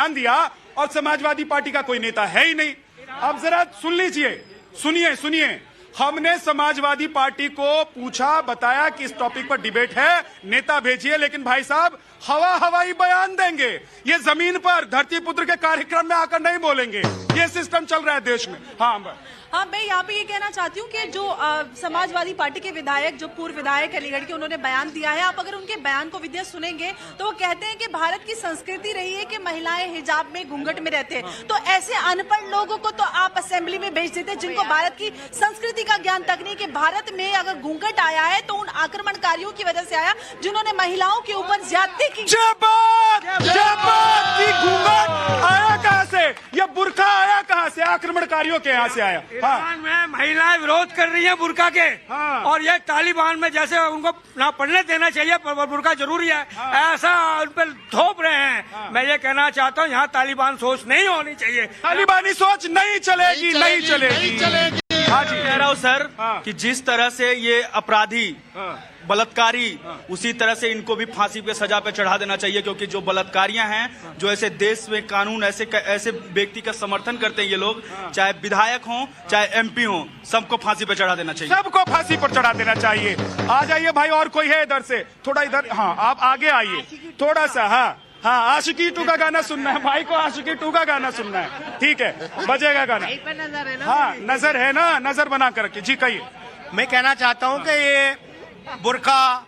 बयान दिया और समाजवादी पार्टी का कोई नेता है ही नहीं। अब जरा सुन लीजिए, सुनिए, हमने समाजवादी पार्टी को पूछा, बताया कि इस टॉपिक पर डिबेट है, नेता भेजिए, लेकिन भाई साहब हवाई बयान देंगे, ये जमीन पर धरती पुत्र के कार्यक्रम में आकर नहीं बोलेंगे। ये सिस्टम चल रहा है देश में। हाँ, मैं यहाँ पे ये कहना चाहती हूँ कि जो समाजवादी पार्टी के विधायक, जो पूर्व विधायक अलीगढ़ के, उन्होंने बयान दिया है, आप अगर उनके बयान को विद्या सुनेंगे तो वो कहते हैं कि भारत की संस्कृति रही है कि महिलाएं हिजाब में, घूंघट में रहते हैं। तो ऐसे अनपढ़ लोगों को तो आप असेंबली में भेज देते, जिनको भारत की संस्कृति का ज्ञान तक नहीं, कि भारत में अगर घूंघट आया है तो उन आक्रमणकारियों की वजह से आया जिन्होंने महिलाओं के ऊपर ज्यादती की। घूंघट आया कहाँ से? ये बुरखा आया कहाँ से? आक्रमणकारियों के यहाँ से आया। ईरान में महिलाएं विरोध कर रही हैं बुरका के। और ये तालिबान में जैसे उनको ना पढ़ने देना चाहिए पर बुरका जरूरी है, ऐसा उन पर थोप रहे हैं। मैं ये कहना चाहता हूँ, यहाँ तालिबान सोच नहीं होनी चाहिए। तालिबानी सोच नहीं चलेगी। हाँ जी, कह रहा हूँ सर कि जिस तरह से ये अपराधी बलात्कारी, उसी तरह से इनको भी फांसी पे सजा पे चढ़ा देना चाहिए, क्योंकि जो बलात्कारियां हैं, जो ऐसे देश में कानून ऐसे व्यक्ति का समर्थन करते हैं, ये लोग चाहे विधायक हों चाहे एमपी हों, सबको फांसी पे चढ़ा देना चाहिए। सबको फांसी पर चढ़ा देना चाहिए। आ जाइए भाई, और कोई है इधर से? थोड़ा इधर, हाँ आप आगे आइए थोड़ा सा। हाँ, आशिकी 2 का गाना सुनना है भाई को, आशिकी 2 का गाना सुनना है। ठीक है, बजेगा गाना। हाँ, नजर है ना, नजर बना कर जी कहिए। मैं कहना चाहता हूँ कि ये बुरका,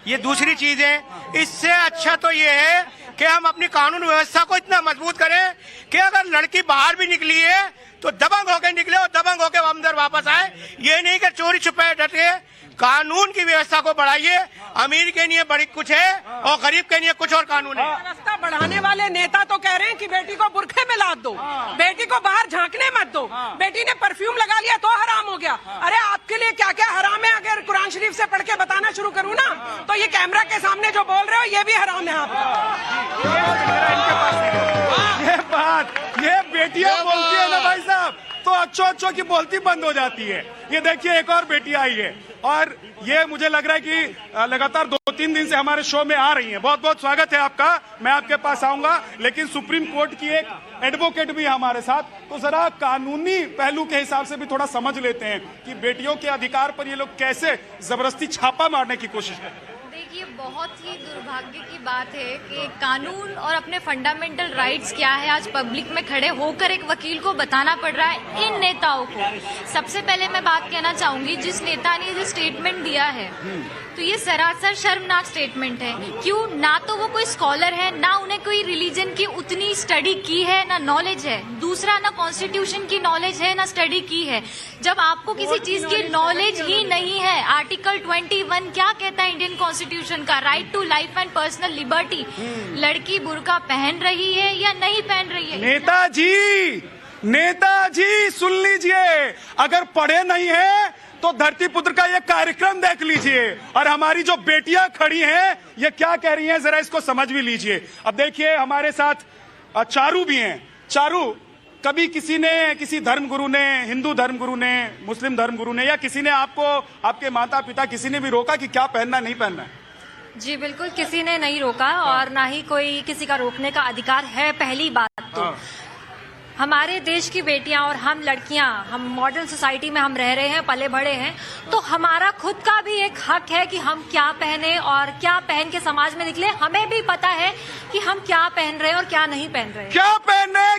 ये दूसरी चीज है। इससे अच्छा तो ये है कि हम अपनी कानून व्यवस्था को इतना मजबूत करें कि अगर लड़की बाहर भी निकली है तो दबंग होकर निकले और दबंग होकर अंदर वापस आए। ये नहीं कि चोरी छुपे डटे। कानून की व्यवस्था को बढ़ाइए। अमीर के लिए बड़ी कुछ है और गरीब के लिए कुछ और कानून है। रास्ता बढ़ाने वाले नेता तो कह रहे हैं कि बेटी को बुरखे में लाद दो, बेटी को बाहर झांकने मत दो, बेटी ने परफ्यूम लगा लिया तो हराम हो गया। अरे आपके लिए क्या क्या हराम है? अगर कुरान शरीफ से पढ़ के बताना शुरू करूँ ना तो ये कैमरा के सामने जो बोल रहे हो ये भी हराम है आपका। ये बेटियां बोलती है ना भाई साहब, तो अच्छों की बोलती बंद हो जाती है। ये देखिए, एक और बेटी आई है और ये मुझे लग रहा है कि लगातार 2-3 दिन से हमारे शो में आ रही हैं। बहुत बहुत स्वागत है आपका, मैं आपके पास आऊंगा। लेकिन सुप्रीम कोर्ट की एक एडवोकेट भी है हमारे साथ, तो जरा कानूनी पहलू के हिसाब से भी थोड़ा समझ लेते हैं कि बेटियों के अधिकार पर ये लोग कैसे जबरदस्ती छापा मारने की कोशिश करते हैं। देखिए, बहुत ही दुर्भाग्य की बात है कि कानून और अपने फंडामेंटल राइट्स क्या है आज पब्लिक में खड़े होकर एक वकील को बताना पड़ रहा है इन नेताओं को। सबसे पहले मैं बात कहना चाहूंगी, जिस नेता ने जो स्टेटमेंट दिया है तो ये सरासर शर्मनाक स्टेटमेंट है। क्यों? ना तो वो कोई स्कॉलर है, ना उन्हें कोई रिलीजन की उतनी स्टडी की है, ना नॉलेज है। दूसरा, ना कॉन्स्टिट्यूशन की नॉलेज है, ना स्टडी की है। जब आपको किसी चीज की नॉलेज ही नहीं है, आर्टिकल 21 क्या कहता है इंडियन कॉन्स्टिट्यूशन का? Right to life and personal liberty. लड़की बुर्का पहन रही है या नहीं पहन रही है? नेताजी सुन लीजिए, अगर पढ़े नहीं है तो धरती पुत्र का ये कार्यक्रम देख लीजिए, और हमारी जो बेटियां खड़ी हैं ये क्या कह रही हैं जरा इसको समझ भी लीजिए। अब देखिए, हमारे साथ चारू भी हैं। चारू, कभी किसी धर्मगुरु ने, हिंदू धर्मगुरु ने, मुस्लिम धर्मगुरु ने, या किसी ने आपको, आपके माता पिता, किसी ने भी रोका कि क्या पहनना नहीं पहनना है? जी बिल्कुल, किसी ने नहीं रोका और ना ही कोई किसी का रोकने का अधिकार है। पहली बात तो हमारे देश की बेटियां और हम लड़कियां, हम मॉडर्न सोसाइटी में हम रह रहे हैं, पले बड़े हैं, तो हमारा खुद का भी एक हक है कि हम क्या पहने और क्या पहन के समाज में निकले। हमें भी पता है कि हम क्या पहन रहे हैं और क्या नहीं पहन रहे हैं। क्या पहनना है,